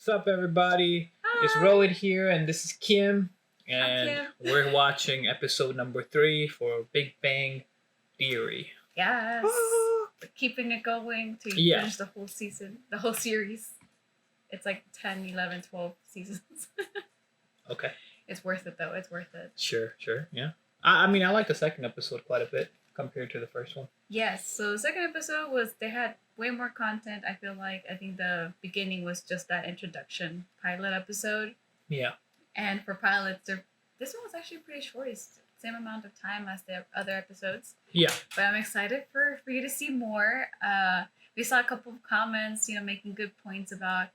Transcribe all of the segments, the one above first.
Sup everybody? Hi. It's Rohit here, and this is Kim, and Kim. we're watching episode number 3 for Big Bang Theory. Yes. We're keeping it going to finish the whole season, the whole series. It's like 10, 11, 12 seasons. Okay. It's worth it though. It's worth it. Sure, yeah. I mean, I like the second episode quite a bit compared to the first one. Yes. So the second episode they had way more content. I think the beginning was just that introduction pilot episode. Yeah. And for pilots, this one was actually pretty short. It's the same amount of time as the other episodes. Yeah. But I'm excited for you to see more. We saw a couple of comments, making good points about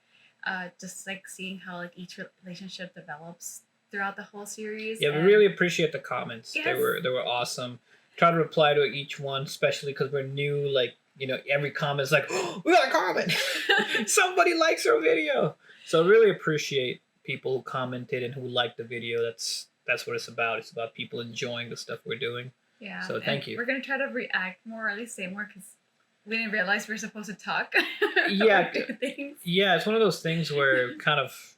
just like seeing how like each relationship develops throughout the whole series. Yeah, we really appreciate the comments. Yes. They were awesome. Try to reply to each one, especially because we're new. Like, every comment's like, oh, we got a comment. Somebody likes our video. So really appreciate people who commented and who liked the video. That's what it's about. It's about people enjoying the stuff we're doing. Yeah. So thank you. We're gonna try to react more, or at least say more, because we didn't realize we were supposed to talk. Yeah. do things. Yeah, it's one of those things where kind of,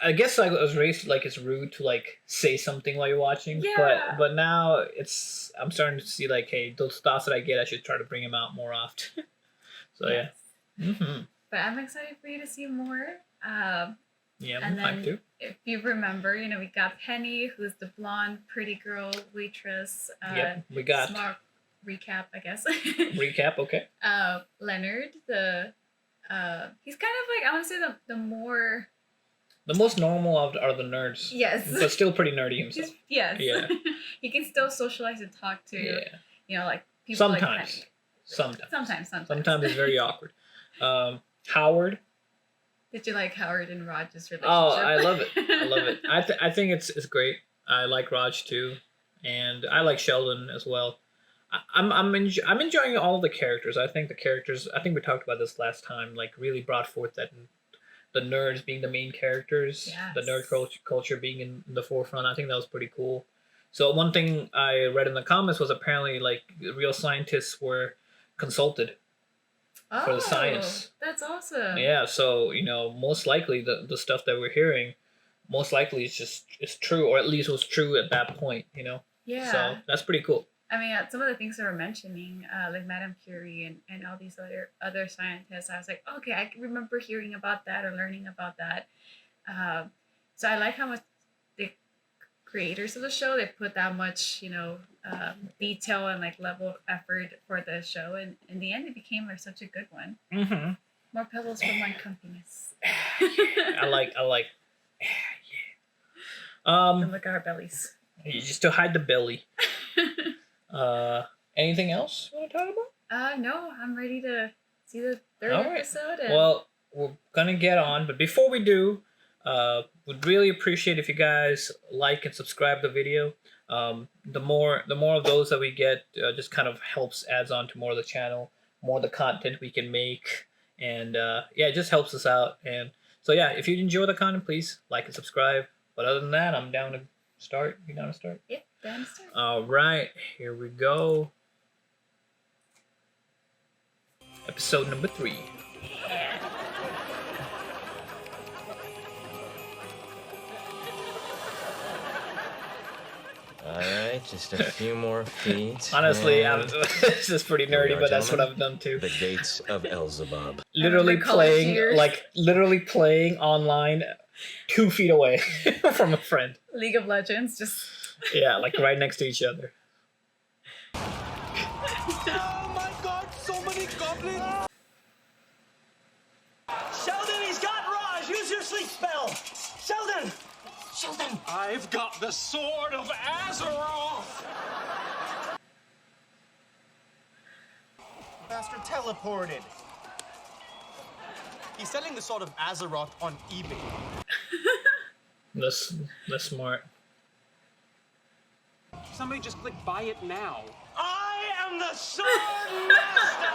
I guess I was raised like it's rude to like say something while you're watching. Yeah. But now I'm starting to see like, hey, those thoughts that I get, I should try to bring them out more often. So yes. yeah. Mm-hmm. But I'm excited for you to see more. Yeah, and I'm then if you remember, we got Penny, who's the blonde, pretty girl waitress. Yep, we got smart recap, I guess. Recap, okay. Leonard, he's kind of like, I want to say the most normal are the nerds. Yes. But still pretty nerdy himself. Yes. Yeah. He can still socialize and talk to, like people. Sometimes. Sometimes it's very awkward. Howard. Did you like Howard and Raj's relationship? Oh, I love it. I think it's great. I like Raj too, and I like Sheldon as well. I'm enjoying all the characters. I think we talked about this last time. Like really brought forth that the nerds being the main characters, yes. The nerd culture being in the forefront. I think that was pretty cool. So one thing I read in the comments was apparently like real scientists were consulted for the science. That's awesome. Yeah, so most likely the stuff that we're hearing, most likely it's true, or at least was true at that point. Yeah. So that's pretty cool. I mean, some of the things they were mentioning, like Madame Curie and all these other scientists, I was like, okay, I can remember hearing about that or learning about that. So I like how much the creators of the show, they put that much, detail and like level of effort for the show, and in the end, it became like such a good one. Mm-hmm. More pebbles for my compiness. I like. And look at our bellies. You just to hide the belly. Anything else you want to talk about? No, I'm ready to see the third episode. Well, we're gonna get on, but before we do, would really appreciate if you guys like and subscribe the video. The more of those that we get, just kind of adds on to more of the channel, more of the content we can make, and it just helps us out. And so if you enjoy the content, please like and subscribe. But other than that, I'm down to start. You down to start? Yep, down to start. All right, here we go. Episode number 3. Alright, just a few more feet. Honestly, it's just pretty nerdy, but that's what I've done too. The gates of Elzebub. Literally playing online 2 feet away from a friend. League of Legends, just... Yeah, like right next to each other. Oh my god, so many goblins! Sheldon, he's got Raj! Use your sleep spell! Sheldon! Sheldon! I've got the sword of Azeroth! Bastard teleported. He's selling the sword of Azeroth on eBay. That's smart. Somebody just click buy it now. I am the sword master!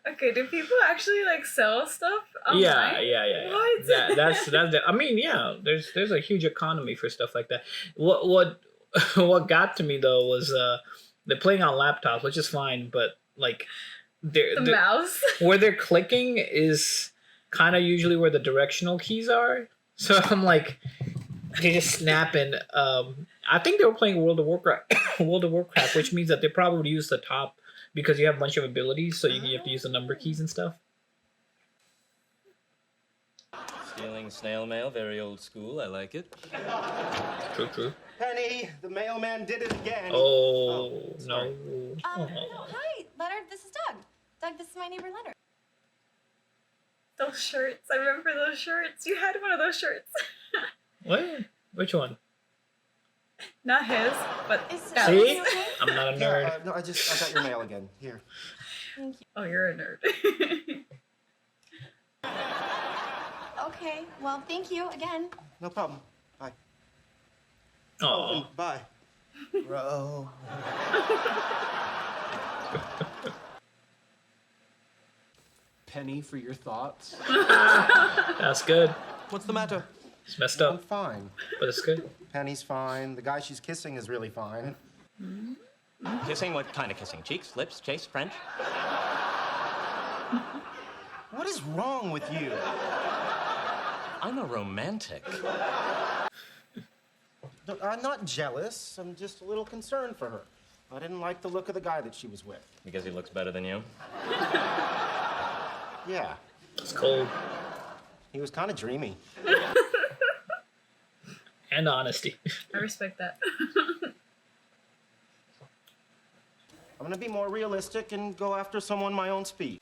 Okay, do people actually like sell stuff online? Yeah. What? That's I mean, there's a huge economy for stuff like that. What got to me though was they're playing on laptops, which is fine, but like they're, The they're- mouse. where they're clicking is kind of usually where the directional keys are. So I'm like, they just snapping. I think they were playing World of Warcraft, World of Warcraft, which means that they probably would use the top because you have a bunch of abilities, so you have to use the number keys and stuff. Stealing snail mail, very old school. I like it. True, true. Penny, the mailman did it again. Oh, sorry. no. Hi, Leonard. This is Doug. Doug, this is my neighbor Leonard. Those shirts. I remember those shirts. You had one of those shirts. What? Which one? Not his, but Is that See? was- I'm not a nerd. Yeah, no, I got your mail again. Here. Thank you. Oh, you're a nerd. Okay, well, thank you again. No problem. Bye. Oh, And bye. Bro. Penny for your thoughts. that's good. What's the matter? It's messed I'm up, fine. but it's good. Penny's fine. The guy she's kissing is really fine. Kissing? What kind of kissing? Cheeks, lips, chase, French? What is wrong with you? I'm a romantic. No, I'm not jealous. I'm just a little concerned for her. I didn't like the look of the guy that she was with. Because he looks better than you? Yeah, It's cold. he was kind of dreamy. And honesty. I respect that. I'm gonna be more realistic and go after someone my own speed.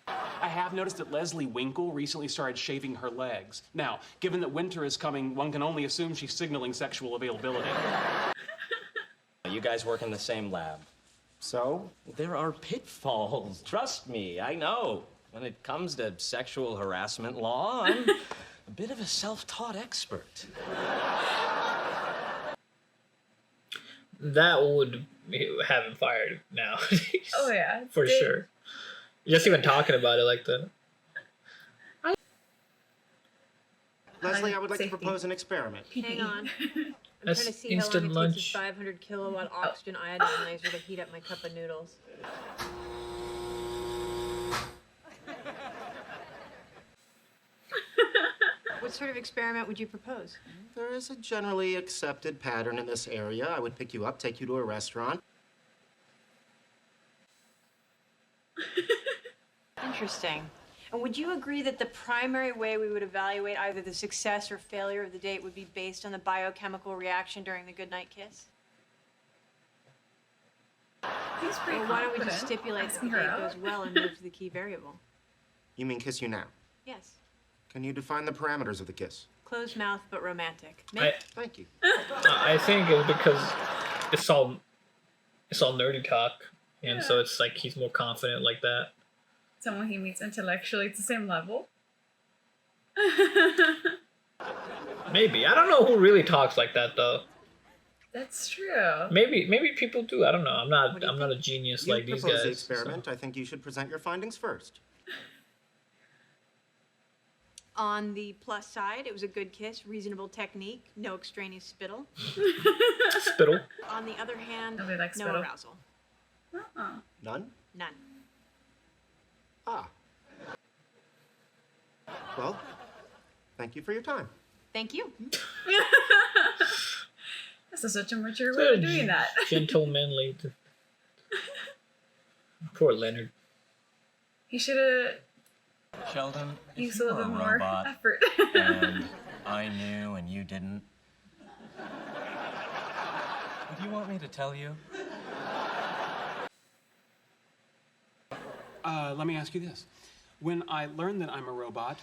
I have noticed that Leslie Winkle recently started shaving her legs. Now, given that winter is coming, one can only assume she's signaling sexual availability. You guys work in the same lab. So, There are pitfalls. Trust me, I know. When it comes to sexual harassment law, I'm a bit of a self-taught expert. That would have him fired now. Oh yeah. For They- sure. Just even talking about it like that. Leslie, I would like to Safety. propose an experiment. Hang on. I'm That's trying to see how long instant it takes lunch. this 500 kilowatt oxygen iodinizer to heat up my cup of noodles. What sort of experiment would you propose? There is a generally accepted pattern in this area. I would pick you up, take you to a restaurant. Interesting. And would you agree that the primary way we would evaluate either the success or failure of the date would be based on the biochemical reaction during the goodnight kiss? He's pretty Or why don't we just confident. stipulate that the Asking her date out. goes well and move to the key variable? You mean kiss you now? Yes. Can you define the parameters of the kiss? Closed mouth but romantic. I, Thank you. I think it's because it's all nerdy talk, and so it's like he's more confident like that. Someone he meets intellectually at the same level. Maybe I don't know who really talks like that though. That's true. Maybe people do. I don't know. What do you I'm not a genius You like these propose guys. the experiment. I think you should present your findings first. On the plus side, it was a good kiss, reasonable technique, no extraneous spittle. So, spittle. On the other hand, Nobody likes no spittle. arousal. Uh-uh. None? None. Ah. Well, thank you for your time. Thank you. This is such a mature way of doing that. Gentlemanly. Poor Leonard. He should have Sheldon, if used you a were little a bit more robot effort. and I knew and you didn't, would you want me to tell you? Let me ask you this. When I learn that I'm a robot,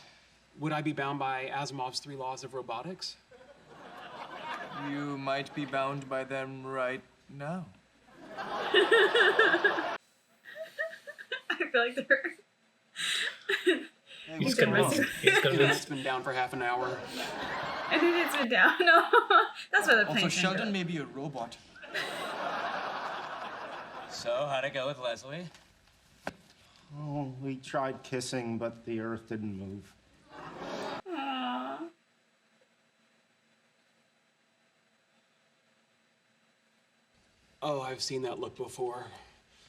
would I be bound by Asimov's 3 laws of robotics? You might be bound by them right now. I feel like they're. He's Good convinced. one. He's And convinced. it's been down for half an hour. And then it's been down. No, that's why the Also, plane Sheldon may be a robot. So, how'd it go with Leslie? Oh, we tried kissing, but the earth didn't move. Oh, I've seen that look before.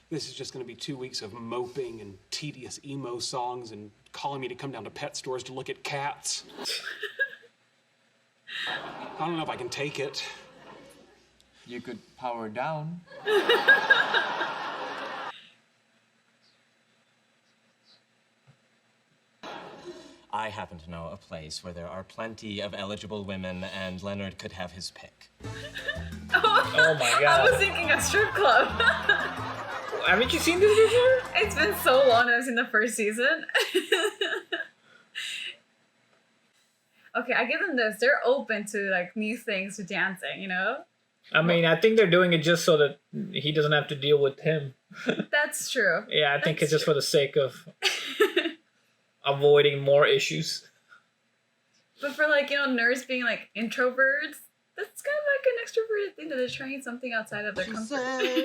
This is just going to be 2 weeks of moping and tedious emo songs and calling me to come down to pet stores to look at cats. I don't know if I can take it. You could power down. I happen to know a place where there are plenty of eligible women, and Leonard could have his pick. Oh my god. I was thinking a strip club. Haven't you seen this before? It's been so long I've seen the first season. Okay, I give them this. They're open to like new things to dancing, you know? I mean, I think they're doing it just so that he doesn't have to deal with him. That's true. Yeah, I think That's it's just for the sake of avoiding more issues. But for like, you know, nerds being like introverts, that's kind of like an extroverted thing that they're trying something outside of their comfort.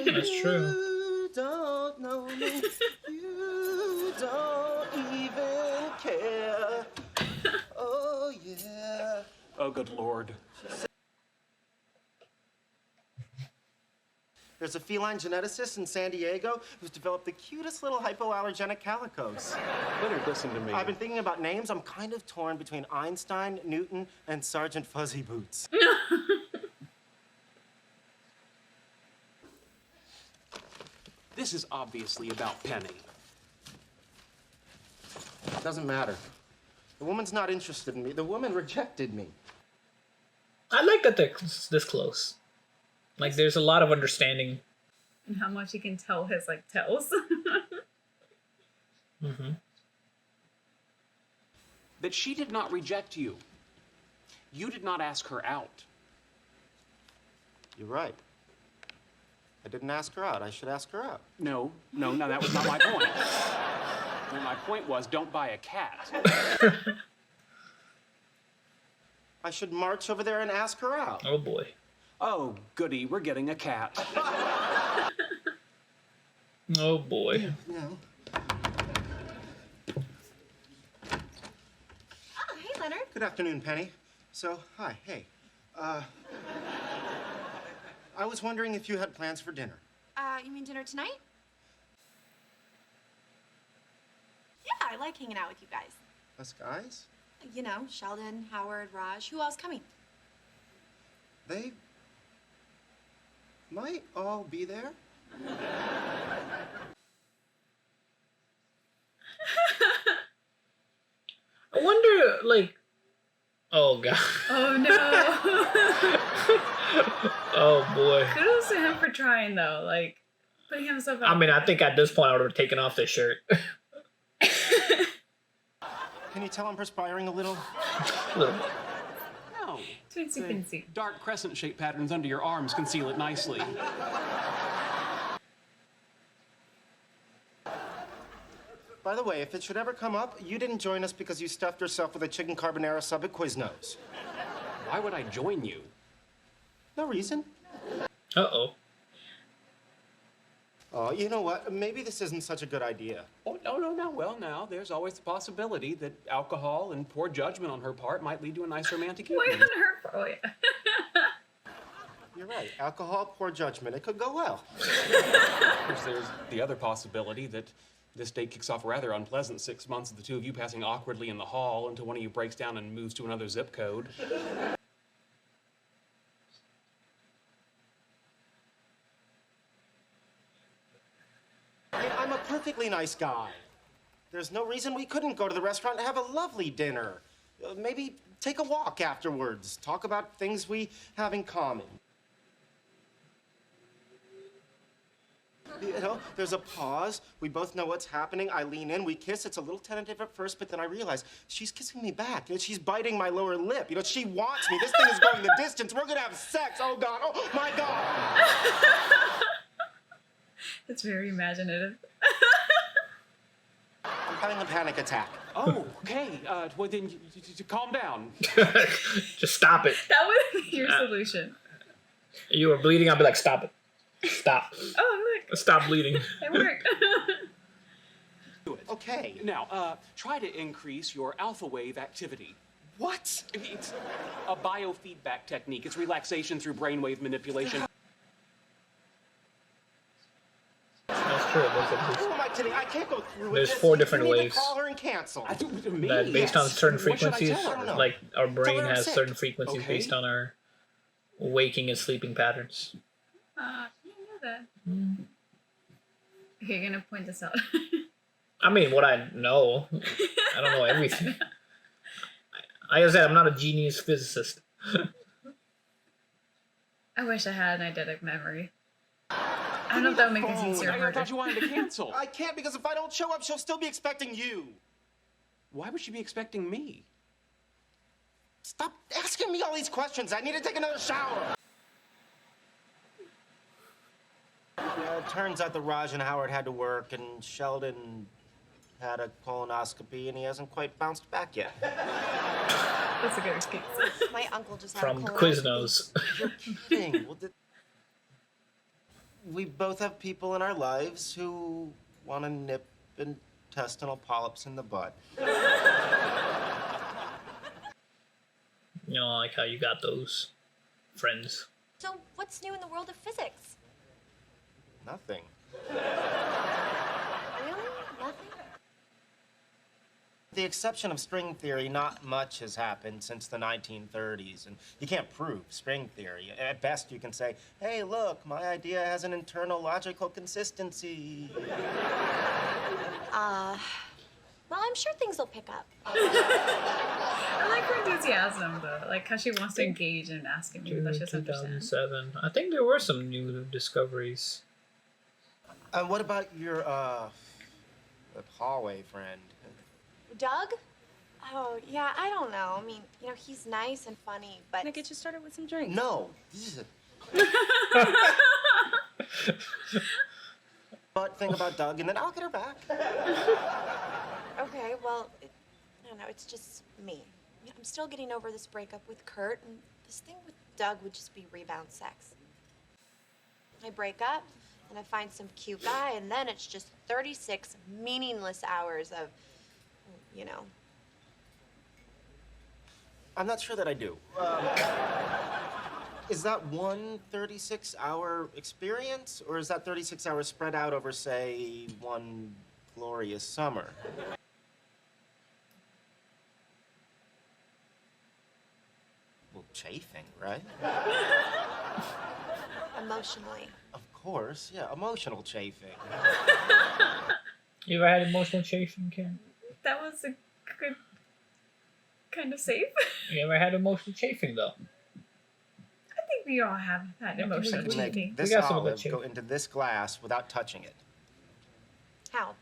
That's true. You don't know me. You don't even care. Oh, yeah. Oh, good Lord. There's a feline geneticist in San Diego who's developed the cutest little hypoallergenic calicos. Leonard, listen to me. I've been thinking about names. I'm kind of torn between Einstein, Newton, and Sergeant Fuzzy Boots. This is obviously about Penny. Doesn't matter. The woman's not interested in me. The woman rejected me. I like that they're this close. Like, there's a lot of understanding. And how much he can tell his like tells. Mm-hmm. That she did not reject you. You did not ask her out. You're right. I didn't ask her out. I should ask her out. No, that was not my point. My point was, don't buy a cat. I should march over there and ask her out. Oh boy. Oh, goody, we're getting a cat. Oh boy. No. Oh, hey, Leonard. Good afternoon, Penny. So, hi, hey. I was wondering if you had plans for dinner. You mean dinner tonight? Yeah, I like hanging out with you guys. Us guys? You know, Sheldon, Howard, Raj. Who else coming? They might all be there. I wonder, like... Oh god. Oh no. Oh boy. Kudos to him for trying though, like putting himself out. I mean, I think at this point I would have taken off this shirt. Can you tell I'm perspiring a little? Look. No. Teensy The pinsy. dark crescent-shaped patterns under your arms conceal it nicely. By the way, if it should ever come up, you didn't join us because you stuffed yourself with a chicken carbonara sub at Quiznos. Why would I join you? No reason. Uh-oh. Oh, you know what? Maybe this isn't such a good idea. Oh, no. Well, now, there's always the possibility that alcohol and poor judgment on her part might lead to a nice romantic evening. Wait on her. Oh yeah. You're right. Alcohol, poor judgment. It could go well. Of course, there's the other possibility that this date kicks off a rather unpleasant 6 months of the two of you passing awkwardly in the hall until one of you breaks down and moves to another zip code. I'm a perfectly nice guy. There's no reason we couldn't go to the restaurant and have a lovely dinner. Maybe take a walk afterwards. Talk about things we have in common. You know, there's a pause. We both know what's happening. I lean in, we kiss. It's a little tentative at first, but then I realize she's kissing me back. You know, she's biting my lower lip. You know, she wants me. This thing is going the distance. We're gonna have sex. Oh, God. Oh, my God. That's very imaginative. I'm having a panic attack. Oh, okay. Well, then, calm down. Just stop it. That would be your solution. You were bleeding, I'll be like, stop it. Stop. Oh look, Stop bleeding. it worked. Do it. Okay. Now, try to increase your alpha wave activity. What? It's a biofeedback technique. It's relaxation through brainwave manipulation. That's sure it was at Who least. am I kidding? I can't go through with There's this. 4 different you need ways. to call her and cancel. That based on certain What should I frequencies, tell her? like our brain her I'm has sick. certain frequencies Okay. based on our waking and sleeping patterns. I didn't know that. Okay, you're gonna point this out. I mean, what I know, I don't know everything. Like I said, I'm not a genius physicist. I wish I had an eidetic memory. I don't know if that would make this easier or I harder. thought you wanted to cancel. I can't because if I don't show up, she'll still be expecting you. Why would she be expecting me? Stop asking me all these questions. I need to take another shower. Yeah, it turns out that Raj and Howard had to work, and Sheldon had a colonoscopy, and he hasn't quite bounced back yet. That's a good excuse. My uncle just had From a Quiznos. You're kidding. Well, we both have people in our lives who want to nip intestinal polyps in the bud. You know, like how you got those friends. So what's new in the world of physics? Nothing. Really? Nothing? With the exception of string theory, not much has happened since the 1930s, and you can't prove string theory. At best, you can say, hey, look, my idea has an internal logical consistency. Well, I'm sure things will pick up. I like her enthusiasm though, like how she wants to engage and ask him. Let's just understand. 2007. I think there were some new discoveries. What about your, hallway friend? Doug? Oh, yeah, I don't know. I mean, you know, he's nice and funny, but... Can I get you started with some drinks? No. But think about Doug, and then I'll get her back. Okay, well, I don't know, it's just me. You know, I'm still getting over this breakup with Kurt, and this thing with Doug would just be rebound sex. I break up, and I find some cute guy, and then it's just 36 meaningless hours of, you know. I'm not sure that I do. Is that one 36-hour experience, or is that 36 hours spread out over, say, one glorious summer? Well, chafing, right? Emotionally. Of course, yeah, emotional chafing. You ever had emotional chafing, Karen? That was a good kind of safe. You ever had emotional chafing, though? I think we all have had emotional You can make cheating. this got some of that olive chafing. go into this glass without touching it. How?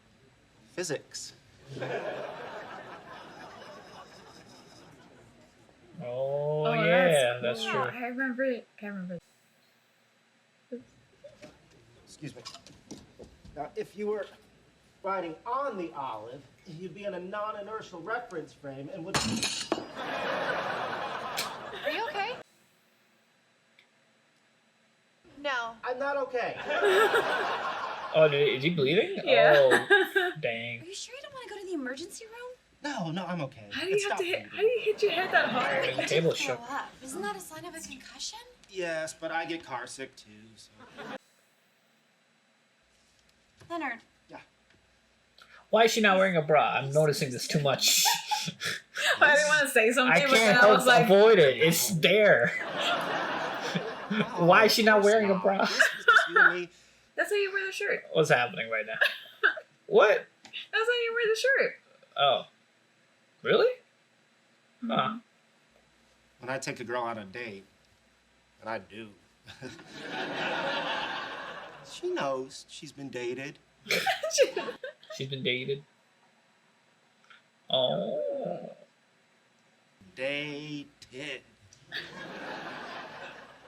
Physics. Oh, yeah, that's that's cool. true. I remember it. Can't remember. Excuse me. Now, if you were riding on the olive, you'd be in a non-inertial reference frame and would... Are you okay? No. I'm not okay. Oh, is he bleeding? Yeah. Oh, dang. Are you sure you don't want to go to the emergency room? No, I'm okay. How do you have to hit? How do you hit your head that hard? The table shook. Throw up. Isn't that a sign of a concussion? Yes, but I get car sick too, so... Leonard, Why is she not wearing a bra? I'm noticing this too much. I didn't want to say something, I but then can't I help was like, avoid it. It's there. Why is she not wearing a bra? This was just you and me. "That's how you wear the shirt. What's happening right now? What? That's how you wear the shirt." Oh. Really? Huh. When I take a girl on a date, and I do, she knows she's been dated. She's been dated. Oh. Dated.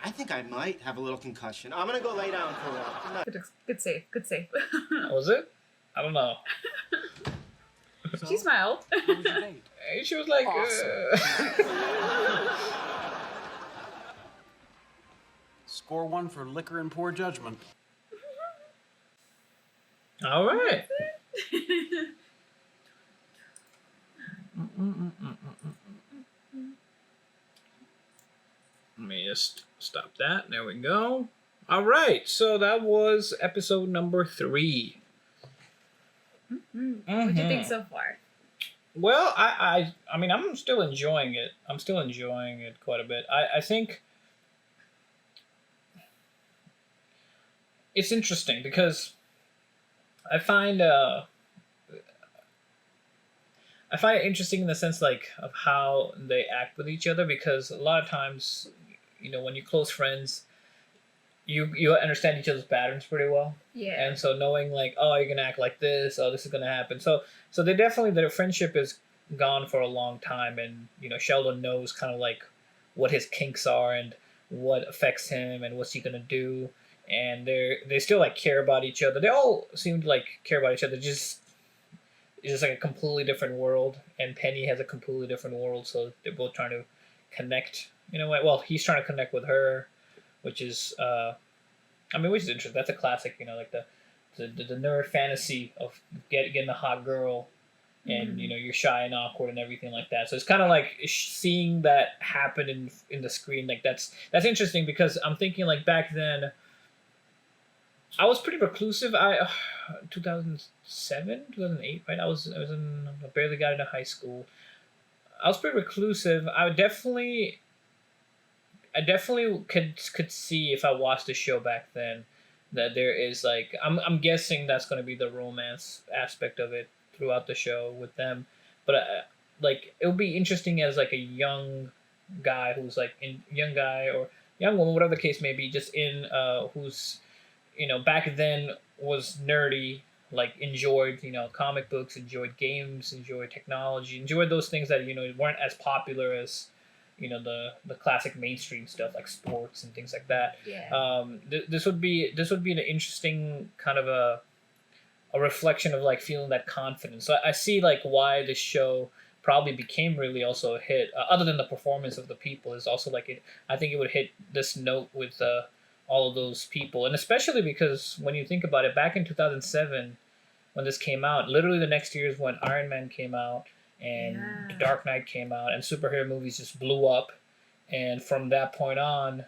I think I might have a little concussion. I'm gonna go lay down for a while. Good save. Good save. Was it? I don't know. She smiled. How was your date? And she was like, Score 1 for liquor and poor judgment. all right. Let me just stop that. There we go. All right. So that was episode number 3 What do you think so far? Well, I mean, I'm still enjoying it. I'm still enjoying it quite a bit. I think it's interesting because I find I find it interesting in the sense like of how they act with each other, because a lot of times, when you're close friends, you understand each other's patterns pretty well. Yeah. And so knowing like, oh, you're gonna act like this, oh, this is gonna happen. So they definitely, their friendship is gone for a long time, and Sheldon knows kind of like what his kinks are and what affects him and what's he gonna do, and they still like care about each other. They all seem to like care about each other. Just it's just like a completely different world, and Penny has a completely different world. So they're both trying to connect. Well, he's trying to connect with her, which is which is interesting. That's a classic. Like the nerd fantasy of getting a hot girl, and you're shy and awkward and everything like that. So it's kind of like seeing that happen in the screen. Like that's interesting, because I'm thinking like back then I was pretty reclusive. 2007, 2008, right? I barely got into high school. I was pretty reclusive. I definitely could see, if I watched the show back then, that there is like, I'm guessing that's going to be the romance aspect of it throughout the show with them. But like, it would be interesting as like a young guy who's like young guy or young woman, whatever the case may be, just who's back then was nerdy, like enjoyed comic books, enjoyed games, enjoyed technology, enjoyed those things that weren't as popular as the classic mainstream stuff like sports and things like that. Yeah. This would be an interesting kind of a reflection of like feeling that confidence. So I see like why this show probably became really also a hit. Other than the performance of the people, is also like I think it would hit this note with all of those people, and especially because when you think about it, back in 2007 when this came out, literally the next year is when Iron Man came out, and The Dark Knight came out, and superhero movies just blew up. And from that point on,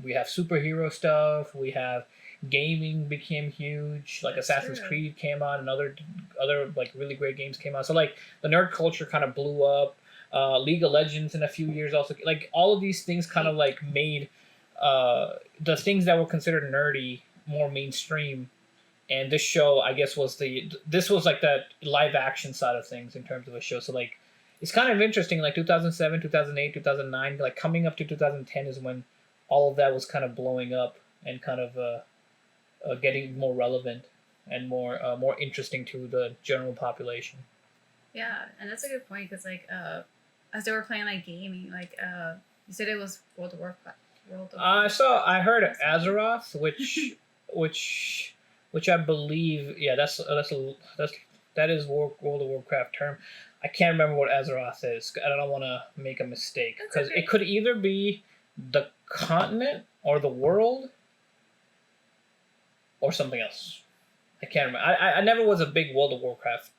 we have superhero stuff. We have gaming became huge. Like Assassin's Creed came out, and other like really great games came out. So like the nerd culture kind of blew up. League of Legends in a few years also, like all of these things kind of like made the things that were considered nerdy more mainstream. And this show, I guess, was like that live action side of things in terms of a show. So like, it's kind of interesting. Like 2007, 2008, 2009, like coming up to 2010 is when all of that was kind of blowing up and kind of getting more relevant and more interesting to the general population. Yeah, and that's a good point, because like as they were playing like gaming, like you said it was World of Warcraft. I heard Azeroth, which I believe, yeah, that is World of Warcraft term. I can't remember what Azeroth is. I don't want to make a mistake, because it could either be the continent or the world or something else. I can't remember. I never was a big World of Warcraft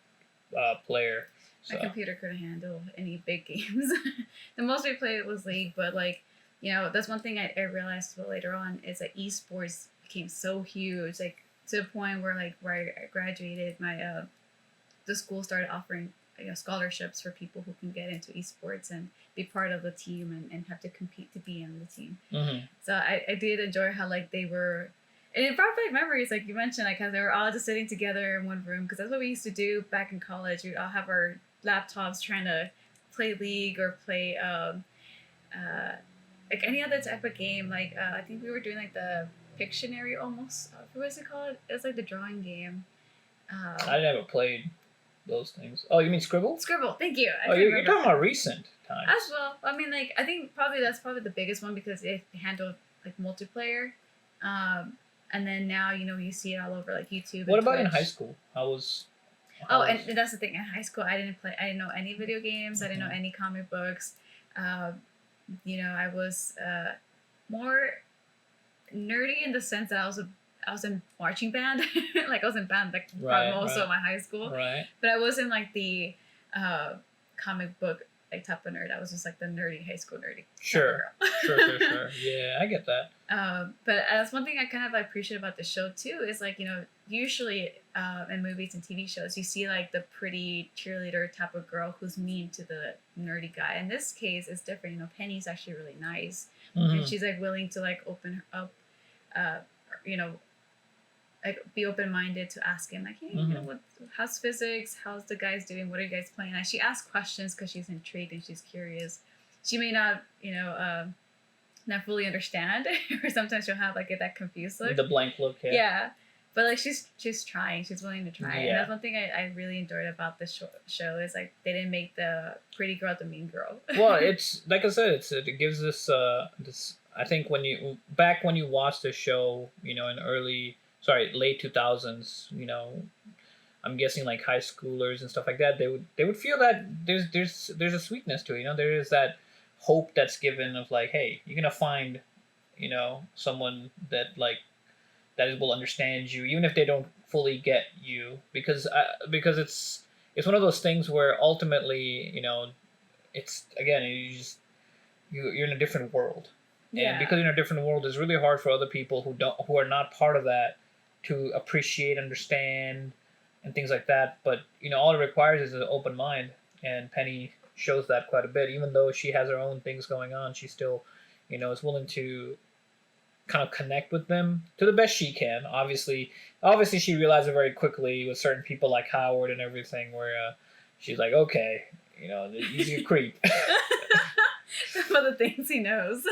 player. So. My computer couldn't handle any big games. The most we played was League, but like, that's one thing I realized later on is that esports became so huge, like to the point where like where I graduated, my the school started offering scholarships for people who can get into esports and be part of the team and have to compete to be in the team. Mm-hmm. So I did enjoy how like they were, and it brought back memories, like you mentioned, like how they were all just sitting together in one room, because that's what we used to do back in college. We'd all have our laptops trying to play League or play like any other type of game. Like I think we were doing like the Pictionary almost. What was it called? It was like the drawing game. I never played those things. Oh, you mean Scribble? Scribble, thank you. You're talking about recent times. As well. I mean, like, I think that's probably the biggest one, because it handled like multiplayer. And then now, you see it all over like YouTube. What about Twitch. in high school? And that's the thing. In high school, I didn't know any video games. I didn't know any comic books. I was more nerdy in the sense that I was in marching band. Like I was in band like probably most of my high school. Right. But I wasn't like the comic book like type of nerd. I was just like the nerdy high school nerdy. Sure. Sure. Yeah, I get that. But that's one thing I kind of appreciate about the show too, is like, usually in movies and TV shows, you see like the pretty cheerleader type of girl who's mean to the nerdy guy. In this case, it's different. You know, Penny's actually really nice, and she's like willing to like open up, uh, you know, like be open minded to ask him like, hey, you know, how's physics? How's the guys doing? What are you guys playing? And she asks questions because she's intrigued and she's curious. She may not, you know, not fully understand, or sometimes she'll have like that confused look. The blank look. Yeah. But like she's trying, she's willing to try, and that's one thing I really enjoyed about this show is like they didn't make the pretty girl the mean girl. Well, it's like I said, it gives this this. I think when you watch the show, you know, in late 2000s, you know, I'm guessing like high schoolers and stuff like that, they would feel that there's a sweetness to it. You know, there is that hope that's given of like, hey, you're gonna find, you know, someone that will understand you, even if they don't fully get you, because it's one of those things where ultimately, you know, it's again you're in a different world, and because you're in a different world, it's really hard for other people who are not part of that to appreciate, understand, and things like that. But you know, all it requires is an open mind, and Penny shows that quite a bit. Even though she has her own things going on, she still, you know, is willing to kind of connect with them to the best she can. Obviously, she realized it very quickly with certain people like Howard and everything, where she's like, okay, you know, he's a creep. For the things he knows.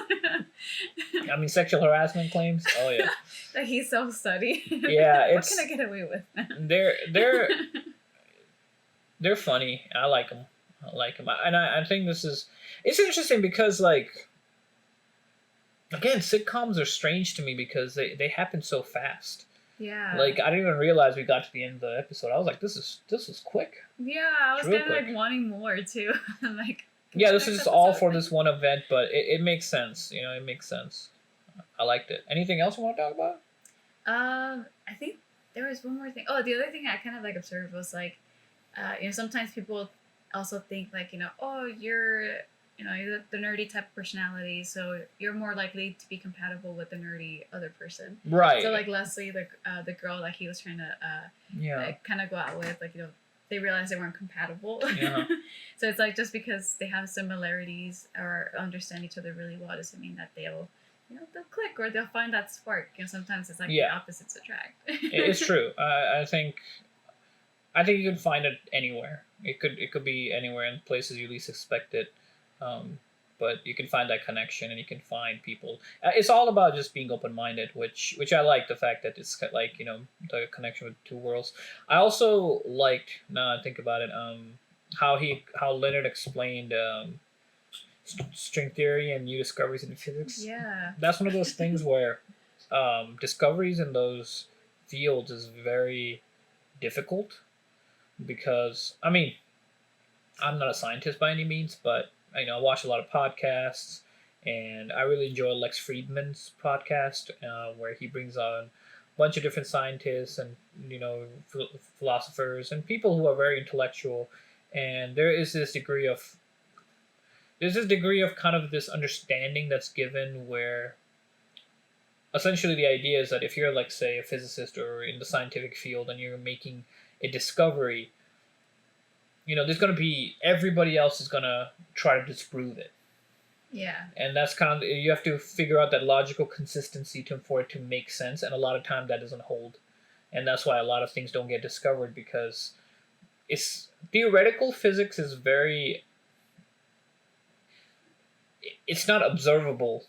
I mean, sexual harassment claims. Oh yeah. That he's self-study. Yeah, what can I get away with? They're funny. I like them. And I think it's interesting because like, again, sitcoms are strange to me because they happen so fast. Yeah. Like I didn't even realize we got to the end of the episode. I was like, this is quick. Yeah, I was kind of like wanting more too. Like. Yeah, this is all for this one event, but it makes sense. You know, it makes sense. I liked it. Anything else you want to talk about? I think there was one more thing. Oh, the other thing I kind of like observed was like, you know, sometimes people also think like, you know, oh, you're the nerdy type of personality, so you're more likely to be compatible with the nerdy other person. Right. So like Leslie, the girl that he was trying to like, kind of go out with, like, you know, they realized they weren't compatible. Yeah. So it's like just because they have similarities or understand each other really well doesn't mean that they'll click or they'll find that spark. You know, sometimes it's like the opposites attract. It's true. I think you can find it anywhere. It could be anywhere in places you least expect it. But you can find that connection and you can find people. It's all about just being open-minded, which I like the fact that it's like, you know, the connection with two worlds. I also liked, now I think about it, how Leonard explained string theory and new discoveries in physics. Yeah. That's one of those things where discoveries in those fields is very difficult because, I mean, I'm not a scientist by any means, but I watch a lot of podcasts, and I really enjoy Lex Friedman's podcast, where he brings on a bunch of different scientists and philosophers and people who are very intellectual, and there's this degree of kind of this understanding that's given where essentially the idea is that if you're like, say, a physicist or in the scientific field and you're making a discovery, there's going to be, everybody else is going to try to disprove it. Yeah. And that's kind of, you have to figure out that logical consistency for it to make sense. And a lot of times that doesn't hold. And that's why a lot of things don't get discovered, because theoretical physics is it's not observable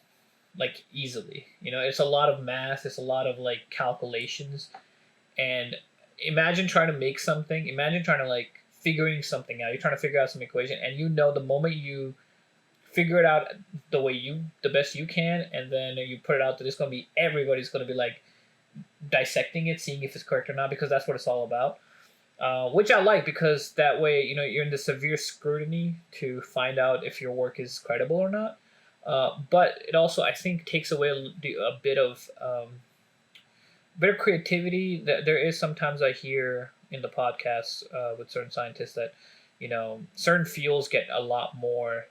like easily. It's a lot of math. It's a lot of like calculations. And imagine trying to make something. Imagine trying to like figuring something out. You're trying to figure out some equation, and the moment you figure it out the best you can, and then you put it out that everybody's going to be like dissecting it, seeing if it's correct or not, because that's what it's all about. Which I like, because that way, you're in the severe scrutiny to find out if your work is credible or not. But it also, I think, takes away a bit of creativity. That there is sometimes I hear in the podcasts with certain scientists that certain fields get a lot more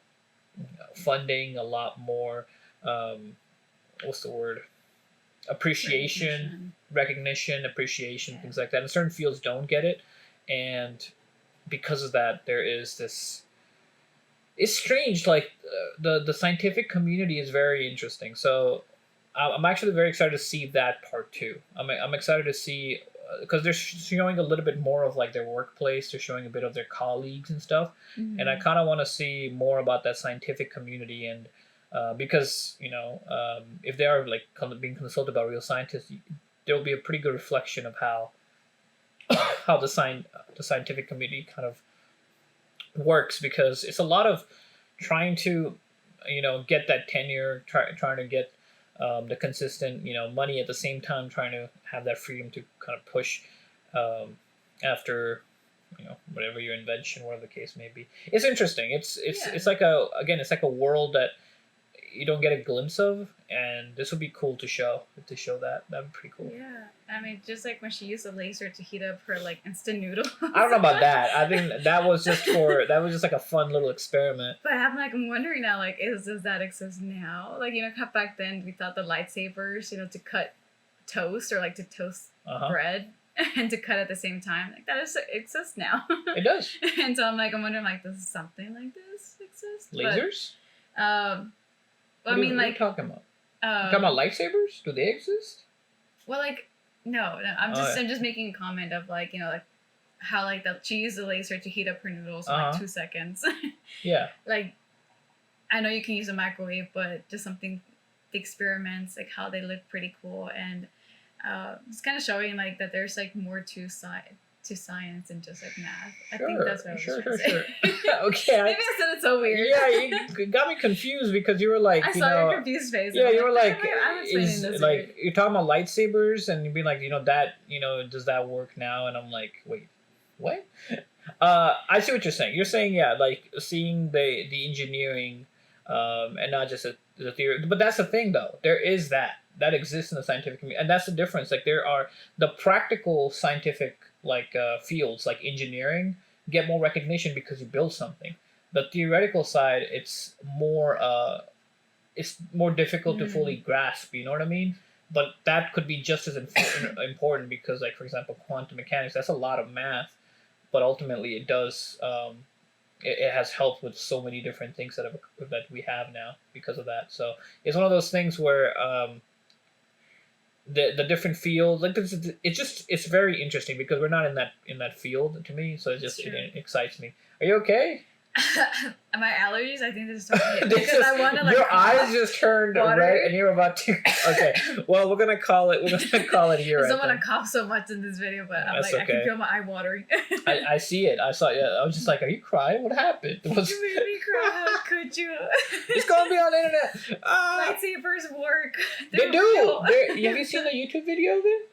funding, a lot more what's the word, appreciation, recognition, things like that. And certain fields don't get it, and because of that, there is this. It's strange. Like the scientific community is very interesting. So I'm actually very excited to see that part too. I'm excited to see because they're showing a little bit more of like their workplace. They're showing a bit of their colleagues and stuff, and I kind of want to see more about that scientific community and. Because if they are like being consulted by real scientists, there will be a pretty good reflection of how the scientific community kind of works. Because it's a lot of trying to get that tenure, trying to get the consistent money at the same time, trying to have that freedom to kind of push after whatever your invention, whatever the case may be. It's interesting. It's like a world that you don't get a glimpse of, and this would be cool to show that. That'd be pretty cool. Yeah, I mean, just like when she used a laser to heat up her like instant noodles. I don't know about that. I think that was just like a fun little experiment. But I'm wondering now, like, does that exist now? Like, back then we thought the lightsabers, to cut toast or like to toast bread and to cut at the same time, like that exists now. It does. And so I'm wondering, like, does something like this exist? Lasers? Well, what are you talking about? Talking about lightsabers? Do they exist? Well, like, no. I'm just making a comment of like, like how like she used the laser to heat up her noodles in like 2 seconds. Yeah. Like, I know you can use a microwave, but just the experiments, like how they look pretty cool, and it's kind of showing like that there's like more to science and just like math. I think that's what I was trying to say. Okay. Maybe I said it so weird. Yeah, you got me confused because you were like, I saw your confused face. Yeah, you were like, I'm explaining this like weird. you're talking about lightsabers, and you'd be like, that, does that work now? And I'm like, wait, what? I see what you're saying. You're saying, yeah, like seeing the engineering, and not just the theory. But that's the thing, though. There is that exists in the scientific community, and that's the difference. Like there are the practical scientific fields like engineering get more recognition because you build something. The theoretical side, it's more difficult to fully grasp. You know what I mean? But that could be just as important because, like, for example, quantum mechanics, that's a lot of math, but ultimately it does it has helped with so many different things that we have now because of that. So it's one of those things where the different fields, like, it's very interesting because we're not in that field to me, so it excites me. Are you okay? My allergies, I think this is totally because I want to like. Your eyes just turned red, and you're about to. Okay, well, we're gonna call it here. I don't want to cough so much in this video, but I'm like, okay. I can feel my eye watering. I see it. I saw it. I was just like, "Are you crying? What happened?" You made me cry. How could you? It's gonna be on the internet. Lightsabers work. They do. Have you seen the YouTube video of it?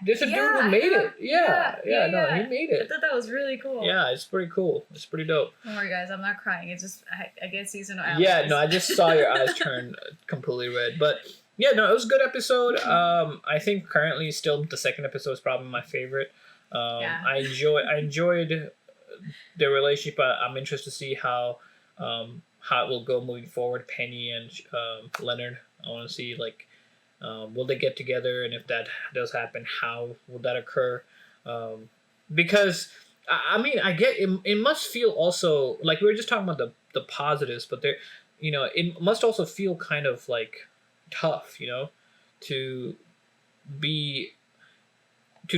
There's a dude who made it. Yeah, he made it. I thought that was really cool. Yeah, it's pretty cool. It's pretty dope. Don't worry, guys. I'm not crying. It's just I get seasonal allergies. Yeah, no, I just saw your eyes turn completely red. But yeah, no, it was a good episode. I think currently still the second episode is probably my favorite. I enjoyed their relationship. I'm interested to see how it will go moving forward. Penny and Leonard. I want to see like. Will they get together, and if that does happen, how will that occur? Because I mean, I get it. It must feel also like we were just talking about the positives, but there, it must also feel kind of like tough, to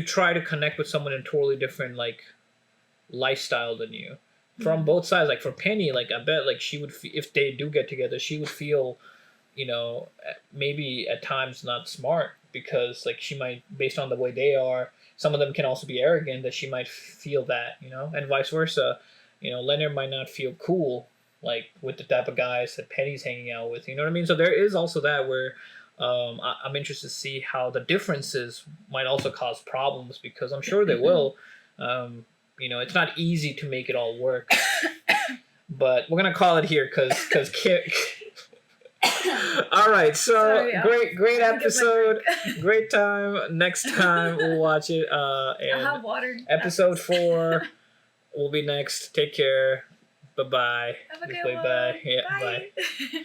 try to connect with someone in totally different like lifestyle than you, from both sides. Like for Penny, like I bet like she would if they do get together, she would feel. Maybe at times not smart because like she might, based on the way they are, some of them can also be arrogant, that she might feel that, and vice versa. Leonard might not feel cool like with the type of guys that Penny's hanging out with. You know what I mean? So there is also that where I'm interested to see how the differences might also cause problems, because I'm sure they will. It's not easy to make it all work. But we're gonna call it here because all right, so sorry, great episode, great time. Next time we'll watch it. And episode 4 will be next. Take care. Bye bye. Have a good one. Yeah, bye. Bye.